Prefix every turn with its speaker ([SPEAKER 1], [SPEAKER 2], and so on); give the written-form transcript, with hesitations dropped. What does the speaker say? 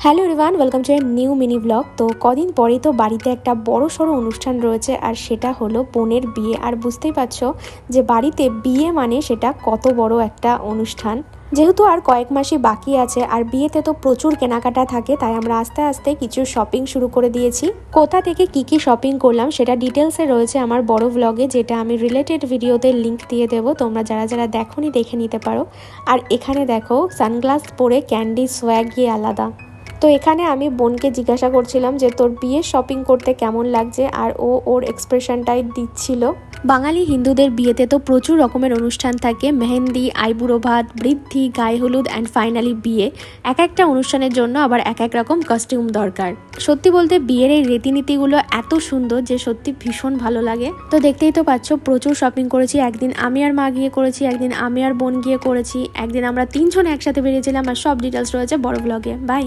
[SPEAKER 1] Hello everyone, welcome to a new mini blog. তো কদিন পরেই তো বাড়িতে একটা বড় সড়ো অনুষ্ঠান রয়েছে, আর সেটা হলো বোনের বিয়ে। আর বুঝতেই পারছো যে বাড়িতে বিয়ে মানে সেটা কত বড় একটা অনুষ্ঠান। যেহেতু আর কয়েক মাসই বাকি আছে, আর বিয়েতে তো প্রচুর কেনাকাটা থাকে, তাই আমরা আস্তে আস্তে কিছু শপিং শুরু করে দিয়েছি। কোথা থেকে কি শপিং করলাম সেটা ডিটেলসে রয়েছে আমার বড় ব্লগে, যেটা আমি রিলেটেড ভিডিওতে লিংক দিয়ে দেবো। তোমরা যারা যারা দেখোনি দেখে নিতে পারো। আর এখানে দেখো সানগ্লাস পরে ক্যান্ডি সোয়াগ গিয়ে আলাদা। তো এখানে আমি বোনকে জিজ্ঞাসা করছিলাম যে তোর বিয়ের শপিং করতে কেমন লাগছে, আর ও ওর এক্সপ্রেশনটাই দিচ্ছিল। বাঙালি হিন্দুদের বিয়েতে তো প্রচুর রকমের অনুষ্ঠান থাকে, মেহেন্দি, আইবুড়ো ভাত, বৃদ্ধি, গায়ে হলুদ অ্যান্ড ফাইনালি বিয়ে। এক একটা অনুষ্ঠানের জন্য আবার এক এক রকম কস্টিউম দরকার। সত্যি বলতে বিয়ের এই রীতিনীতিগুলো এত সুন্দর যে সত্যি ভীষণ ভালো লাগে। তো দেখতেই তো পাচ্ছ প্রচুর শপিং করেছি। একদিন আমি আর মা গিয়ে করেছি, একদিন আমি আর বোন গিয়ে করেছি, একদিন আমরা তিনজন একসাথে বেরিয়েছিলাম। আর সব ডিটেলস রয়েছে বড় ব্লগে। বাই।